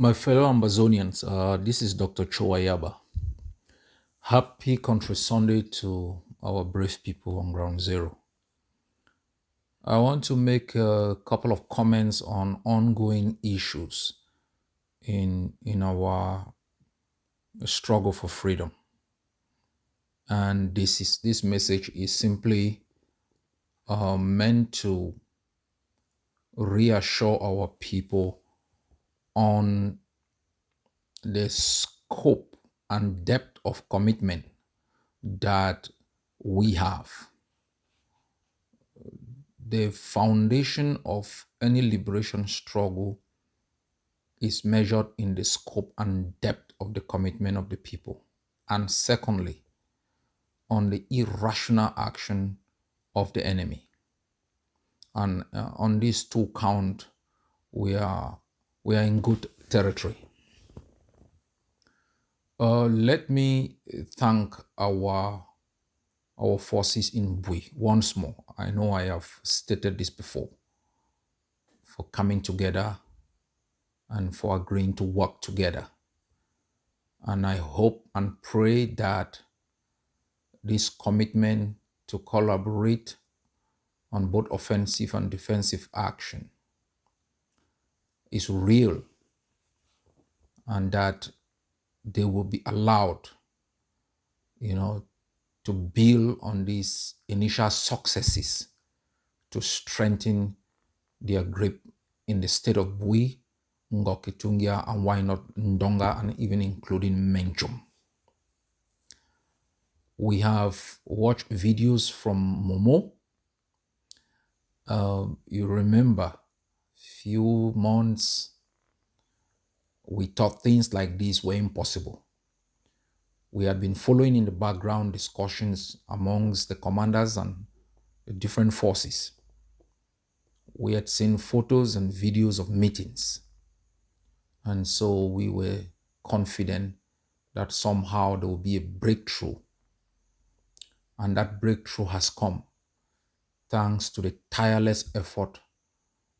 My fellow Amazonians, this is Dr. Cho Ayaba. Happy Country Sunday to our brave people on Ground Zero. I want to make a couple of comments on ongoing issues in our struggle for freedom. And this message is simply meant to reassure our people on the scope and depth of commitment that we have. The foundation of any liberation struggle is measured in the scope and depth of the commitment of the people. And secondly, on the irrational action of the enemy. And on these two count, we are in good territory. Let me thank our forces in Bui once more. I know I have stated this before, for coming together and for agreeing to work together. And I hope and pray that this commitment to collaborate on both offensive and defensive action is real, and that they will be allowed, to build on these initial successes to strengthen their grip in the state of Bui, Ngokitungia, and why not Ndonga, and even including Menchum. We have watched videos from Momo. You remember, few months, we thought things like this were impossible. We had been following in the background discussions amongst the commanders and the different forces. We had seen photos and videos of meetings. And so we were confident that somehow there will be a breakthrough. And that breakthrough has come thanks to the tireless effort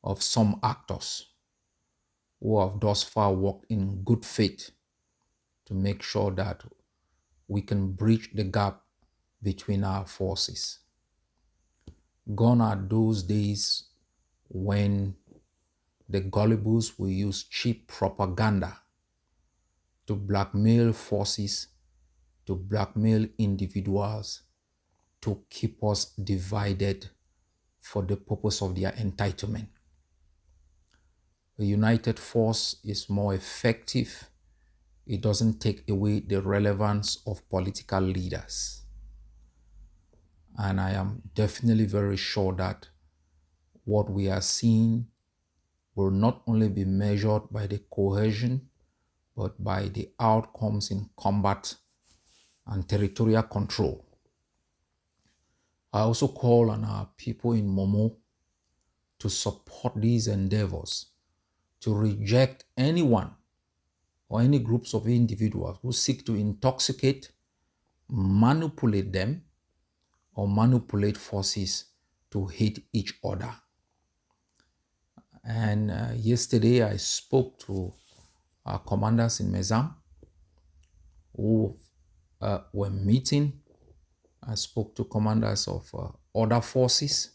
of some actors who have thus far worked in good faith to make sure that we can bridge the gap between our forces. Gone are those days when the gullibles will use cheap propaganda to blackmail forces, to blackmail individuals, to keep us divided for the purpose of their entitlement. A united force is more effective. It doesn't take away the relevance of political leaders. And I am definitely very sure that what we are seeing will not only be measured by the cohesion, but by the outcomes in combat and territorial control. I also call on our people in Momo to support these endeavors, to reject anyone or any groups of individuals who seek to intoxicate, manipulate them, or manipulate forces to hate each other. And yesterday I spoke to our commanders in Mezam who were meeting. I spoke to commanders of other forces,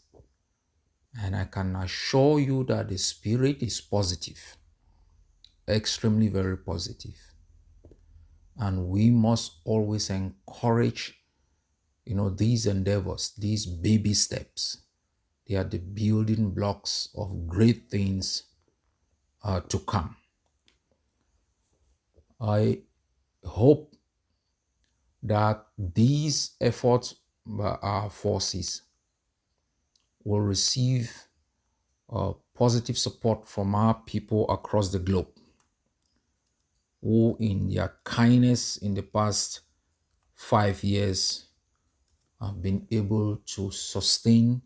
and I can assure you that the spirit is positive, extremely very positive. And we must always encourage, these endeavors, these baby steps. They are the building blocks of great things to come. I hope that these efforts by our forces will receive positive support from our people across the globe, who in their kindness in the past 5 years have been able to sustain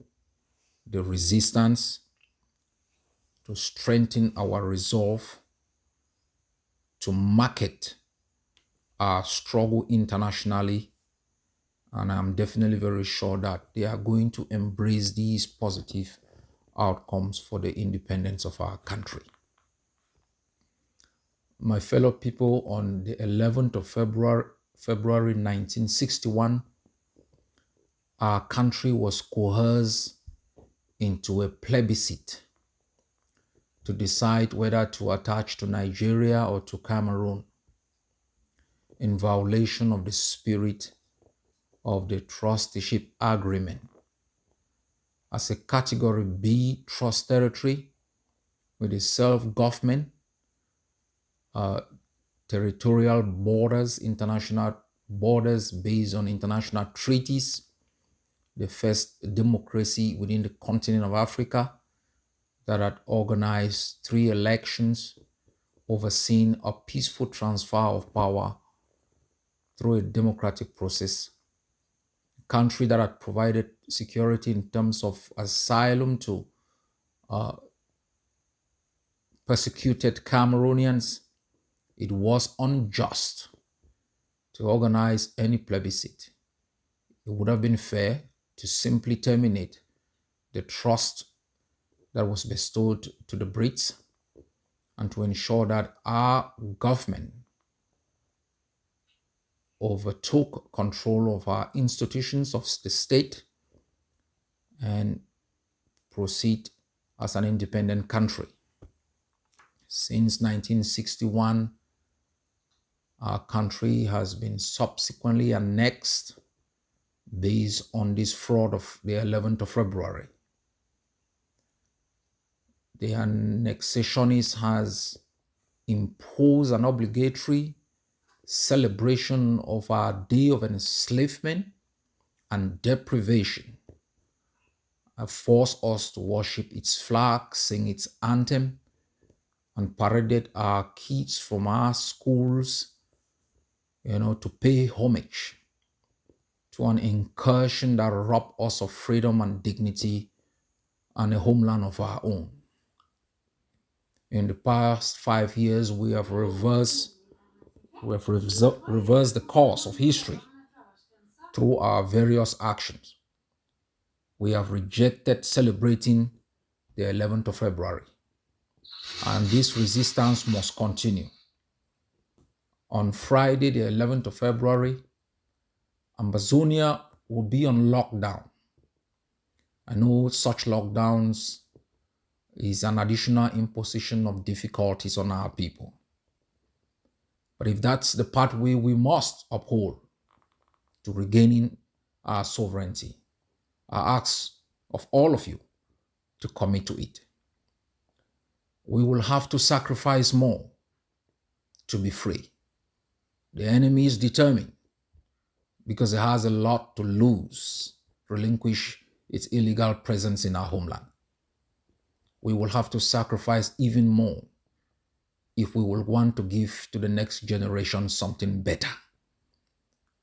the resistance, to strengthen our resolve, to market our struggle internationally. And I'm definitely very sure that they are going to embrace these positive outcomes for the independence of our country. My fellow people, on the 11th of February 1961, our country was coerced into a plebiscite to decide whether to attach to Nigeria or to Cameroon, in violation of the spirit of the trusteeship agreement. As a category B trust territory with a self-government, uh, territorial borders, international borders based on international treaties, the first democracy within the continent of Africa that had organized 3 elections, overseeing a peaceful transfer of power through a democratic process, a country that had provided security in terms of asylum to persecuted Cameroonians. It was unjust to organize any plebiscite. It would have been fair to simply terminate the trust that was bestowed to the Brits and to ensure that our government overtook control of our institutions of the state and proceed as an independent country. Since 1961, our country has been subsequently annexed based on this fraud of the 11th of February. The annexationist has imposed an obligatory celebration of our day of enslavement and deprivation, have forced us to worship its flag, sing its anthem, and paraded our kids from our schools, to pay homage to an incursion that robbed us of freedom and dignity and a homeland of our own. In the past 5 years, we have reversed the course of history through our various actions. We have rejected celebrating the 11th of February, and this resistance must continue. On Friday, the 11th of February, Ambazonia will be on lockdown. I know such lockdowns is an additional imposition of difficulties on our people. But if that's the pathway we must uphold to regaining our sovereignty, I ask of all of you to commit to it. We will have to sacrifice more to be free. The enemy is determined because it has a lot to lose, relinquish its illegal presence in our homeland. We will have to sacrifice even more if we will want to give to the next generation something better.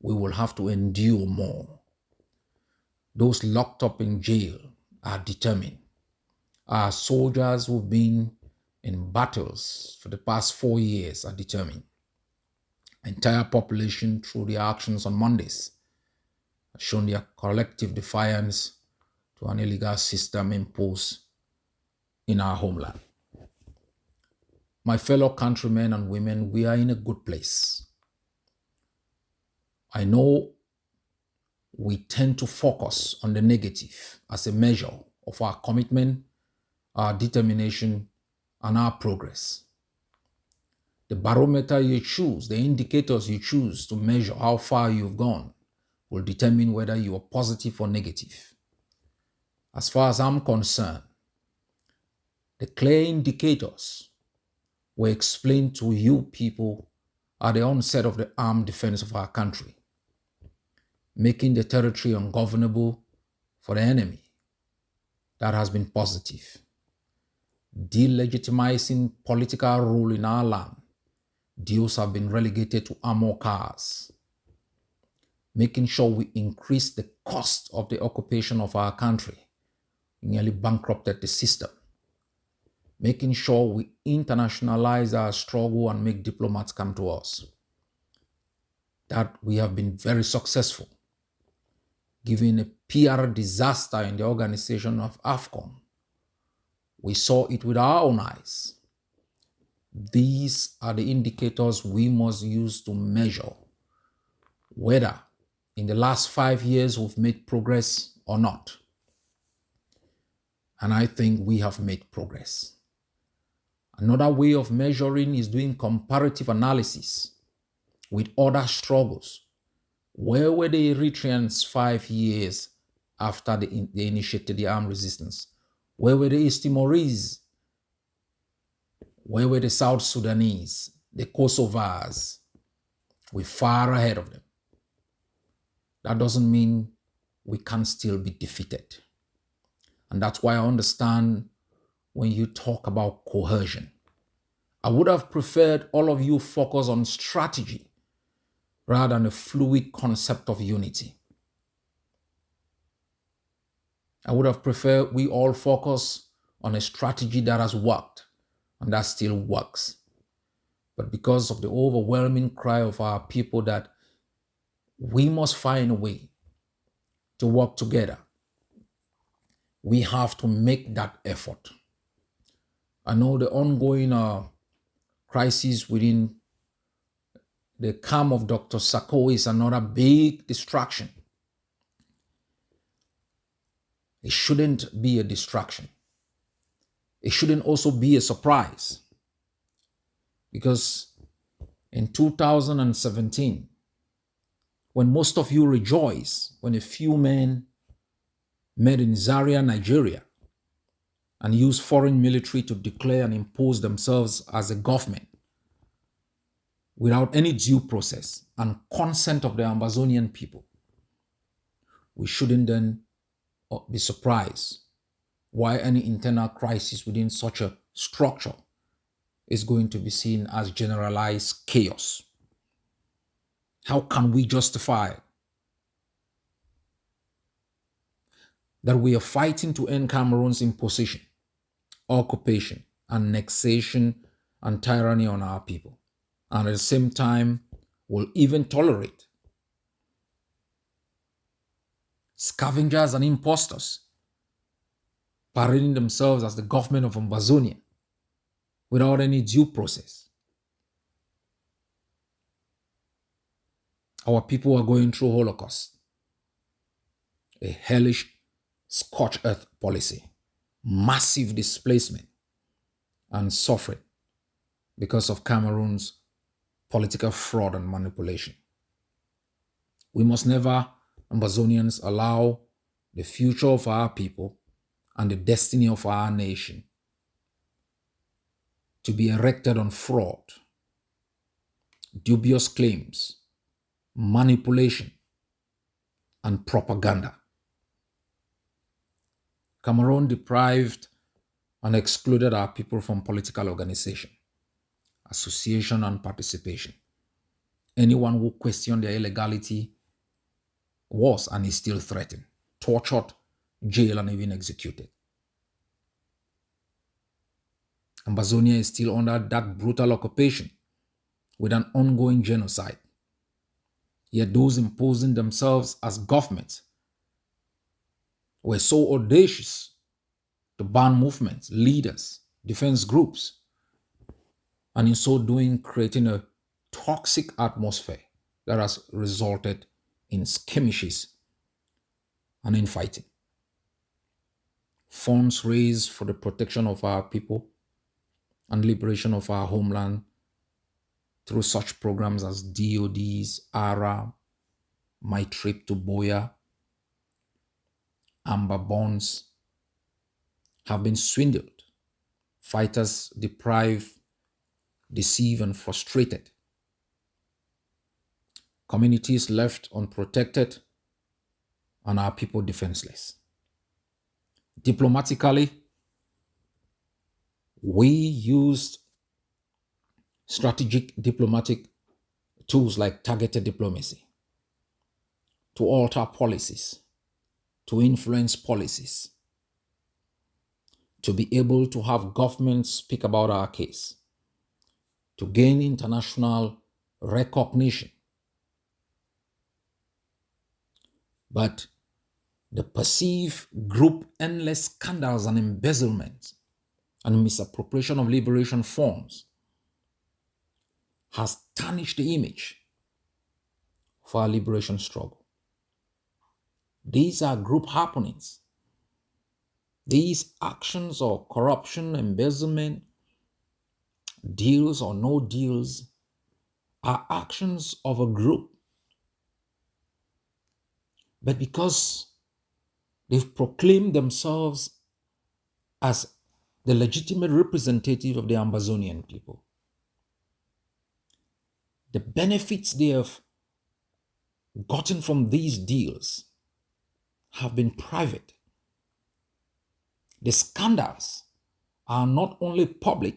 We will have to endure more. Those locked up in jail are determined. Our soldiers who've been in battles for the past 4 years are determined. Entire population, through their actions on Mondays, have shown their collective defiance to an illegal system imposed in our homeland. My fellow countrymen and women, we are in a good place. I know we tend to focus on the negative as a measure of our commitment, our determination, and our progress. The barometer you choose, the indicators you choose to measure how far you've gone, will determine whether you are positive or negative. As far as I'm concerned, the clear indicators were explained to you people at the onset of the armed defense of our country, making the territory ungovernable for the enemy. That has been positive. Delegitimizing political rule in our land, those have been relegated to armor cars. Making sure we increase the cost of the occupation of our country, nearly bankrupted the system. Making sure we internationalize our struggle and make diplomats come to us. That we have been very successful. Given a PR disaster in the organization of AFCON, we saw it with our own eyes. These are the indicators we must use to measure whether in the last 5 years we've made progress or not. And I think we have made progress. Another way of measuring is doing comparative analysis with other struggles. Where were the Eritreans 5 years after they initiated the armed resistance? Where were the East Timorese? Where were the South Sudanese, the Kosovars? We're far ahead of them. That doesn't mean we can still be defeated. And that's why I understand when you talk about coercion. I would have preferred all of you focus on strategy rather than a fluid concept of unity. I would have preferred we all focus on a strategy that has worked and that still works. But because of the overwhelming cry of our people that we must find a way to work together, we have to make that effort. I know the ongoing crisis within the camp of Dr. Sako is another big distraction. It shouldn't be a distraction. It shouldn't also be a surprise. Because in 2017, when most of you rejoice, when a few men met in Zaria, Nigeria, and used foreign military to declare and impose themselves as a government without any due process and consent of the Amazonian people, we shouldn't then be surprised why any internal crisis within such a structure is going to be seen as generalized chaos. How can we justify that we are fighting to end Cameroon's imposition, occupation, annexation, and tyranny on our people, and at the same time will even tolerate scavengers and impostors parading themselves as the government of Amazonia without any due process? Our people are going through Holocaust, a hellish scorched earth policy, massive displacement and suffering because of Cameroon's political fraud and manipulation. We must never, Amazonians, allow the future of our people and the destiny of our nation to be erected on fraud, dubious claims, manipulation, and propaganda. Cameroon deprived and excluded our people from political organization, association, and participation. Anyone who questioned their illegality was and is still threatened, tortured, jailed, and even executed. Amazonia is still under that brutal occupation with an ongoing genocide. Yet those imposing themselves as governments were so audacious to ban movements, leaders, defense groups, and in so doing creating a toxic atmosphere that has resulted in skirmishes and infighting. Funds raised for the protection of our people and liberation of our homeland through such programs as DOD's, ARA, My Trip to Boya, Amber Bonds, have been swindled. Fighters deprived, deceived, and frustrated. Communities left unprotected, and our people defenseless. Diplomatically, we used strategic diplomatic tools like targeted diplomacy to alter policies, to influence policies, to be able to have governments speak about our case, to gain international recognition. But the perceived group endless scandals and embezzlement and misappropriation of liberation funds has tarnished the image of our liberation struggle. These are group happenings. These actions or corruption, embezzlement, deals or no deals are actions of a group. But because they've proclaimed themselves as the legitimate representative of the Amazonian people, the benefits they have gotten from these deals have been private. The scandals are not only public,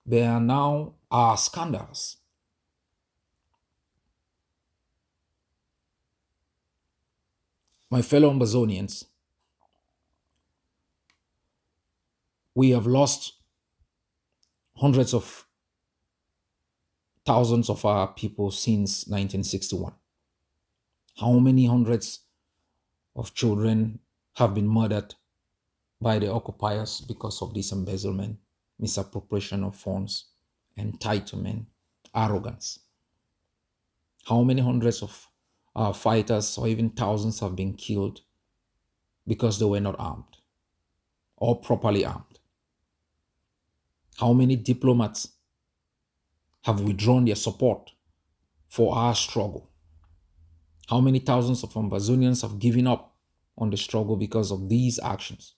they are now our scandals. My fellow Amazonians, we have lost hundreds of thousands of our people since 1961. How many hundreds of children have been murdered by the occupiers because of this embezzlement, misappropriation of funds, entitlement, arrogance? How many hundreds of our fighters or even thousands have been killed because they were not armed or properly armed? How many diplomats have withdrawn their support for our struggle? How many thousands of Amazonians have given up on the struggle because of these actions?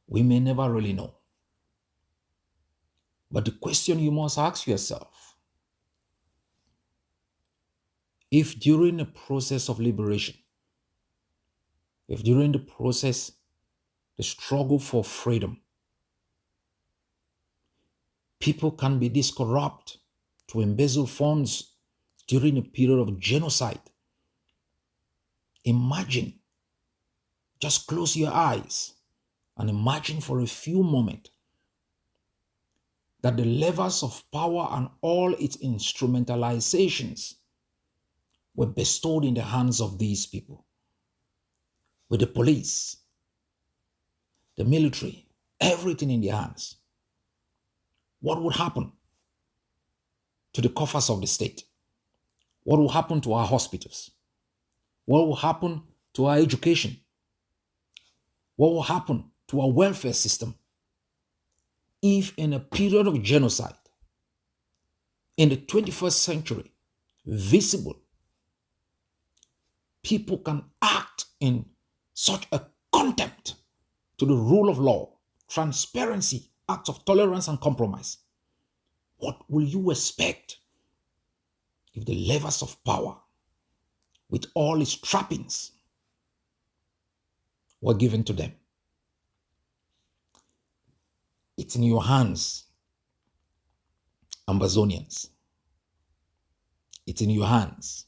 We may never really know. But the question you must ask yourself, if during the process of liberation, if during the process, the struggle for freedom, people can be this corrupt to embezzle funds during a period of genocide, imagine, just close your eyes and imagine for a few moments that the levers of power and all its instrumentalizations were bestowed in the hands of these people, with the police, the military, everything in their hands. What would happen to the coffers of the state? What will happen to our hospitals? What will happen to our education? What will happen to our welfare system if in a period of genocide in the 21st century, visible, people can act in such a contempt to the rule of law, transparency, acts of tolerance and compromise? What will you expect if the levers of power, with all its trappings, were given to them? It's in your hands, Amazonians. It's in your hands.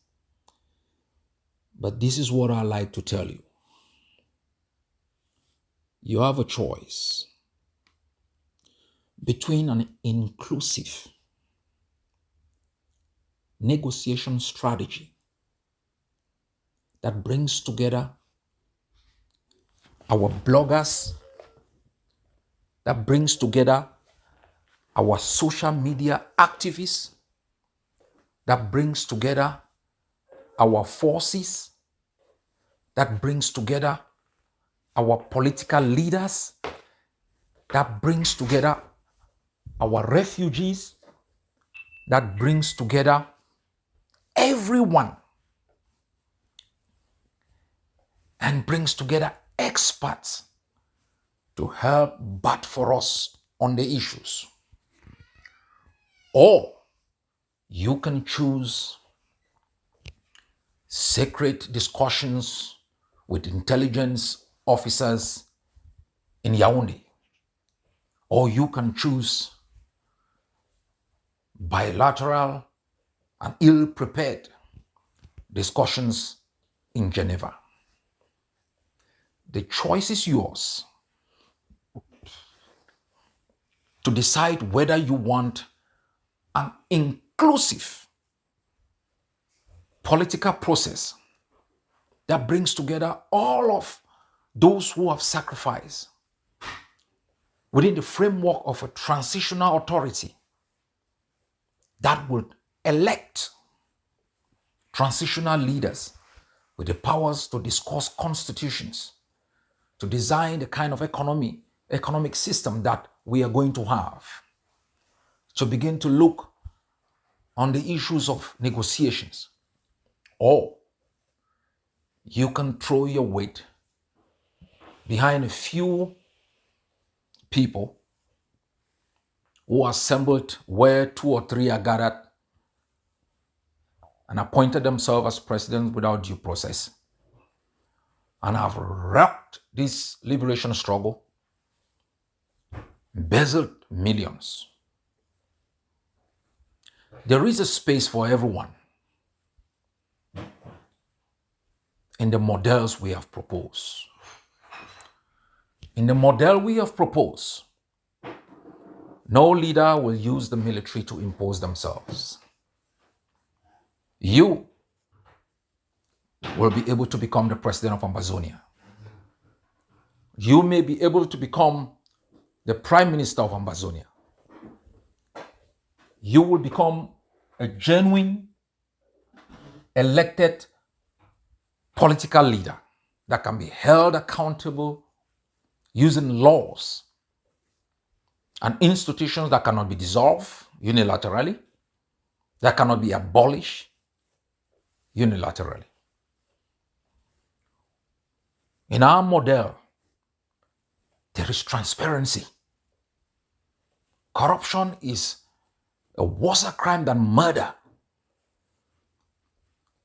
But this is what I like to tell you. You have a choice between an inclusive negotiation strategy that brings together our bloggers, that brings together our social media activists, that brings together our forces, that brings together our political leaders, that brings together our refugees, that brings together everyone and brings together experts to help bat for us on the issues. Or you can choose secret discussions with intelligence officers in Yaoundé. Or you can choose bilateral and ill-prepared discussions in Geneva. The choice is yours to decide whether you want an inclusive political process that brings together all of those who have sacrificed within the framework of a transitional authority, that would elect transitional leaders with the powers to discuss constitutions, to design the kind of economic system that we are going to have, to begin to look on the issues of negotiations. Or you can throw your weight behind a few people who assembled where two or three are gathered and appointed themselves as presidents without due process and have wrecked this liberation struggle, embezzled millions. There is a space for everyone in the models we have proposed. In the model we have proposed, no leader will use the military to impose themselves. You will be able to become the president of Amazonia. You may be able to become the prime minister of Amazonia. You will become a genuine, elected political leader that can be held accountable using laws and institutions that cannot be dissolved unilaterally, that cannot be abolished unilaterally. In our model, there is transparency. Corruption is a worse crime than murder.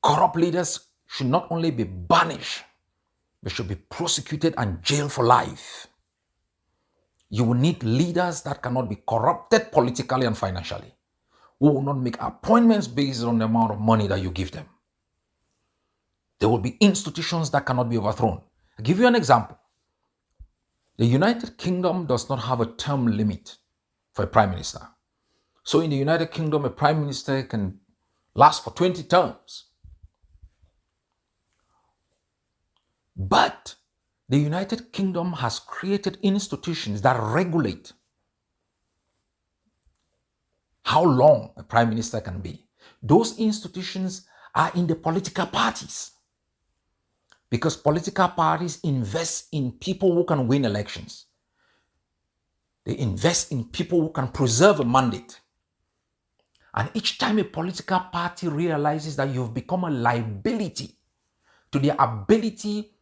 Corrupt leaders should not only be banished, they should be prosecuted and jailed for life. You will need leaders that cannot be corrupted politically and financially, who will not make appointments based on the amount of money that you give them. There will be institutions that cannot be overthrown. I'll give you an example. The United Kingdom does not have a term limit for a prime minister. So in the United Kingdom, a prime minister can last for 20 terms. But the United Kingdom has created institutions that regulate how long a prime minister can be. Those institutions are in the political parties, because political parties invest in people who can win elections. They invest in people who can preserve a mandate. And each time a political party realizes that you've become a liability to their ability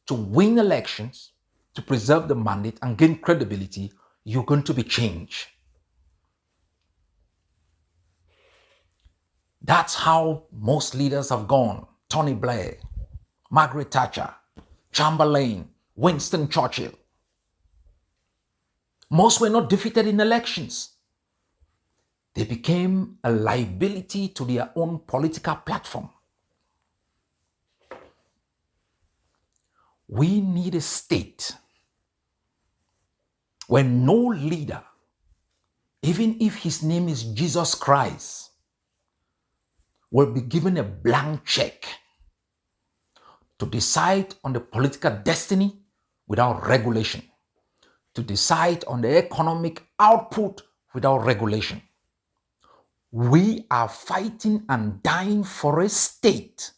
to win elections, to preserve the mandate and gain credibility, you're going to be changed. That's how most leaders have gone. Tony Blair, Margaret Thatcher, Chamberlain, Winston Churchill. Most were not defeated in elections. They became a liability to their own political platform. We need a state where no leader, even if his name is Jesus Christ, will be given a blank check to decide on the political destiny without regulation, to decide on the economic output without regulation. We are fighting and dying for a state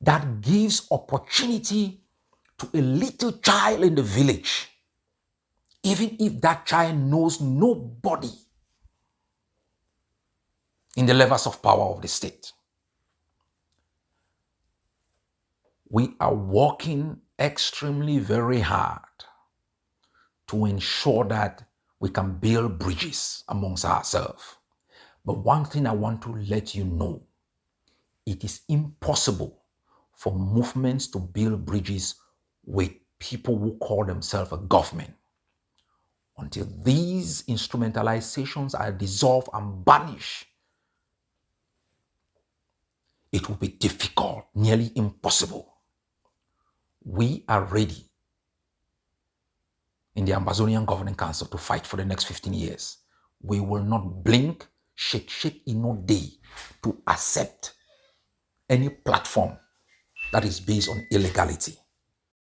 that gives opportunity to a little child in the village, even if that child knows nobody in the levels of power of the state. We are working extremely very hard to ensure that we can build bridges amongst ourselves. But one thing I want to let you know, it is impossible for movements to build bridges with people who call themselves a government. Until these instrumentalizations are dissolved and banished, it will be difficult, nearly impossible. We are ready in the Amazonian Governing Council to fight for the next 15 years. We will not blink, shake in no day to accept any platform that is based on illegality.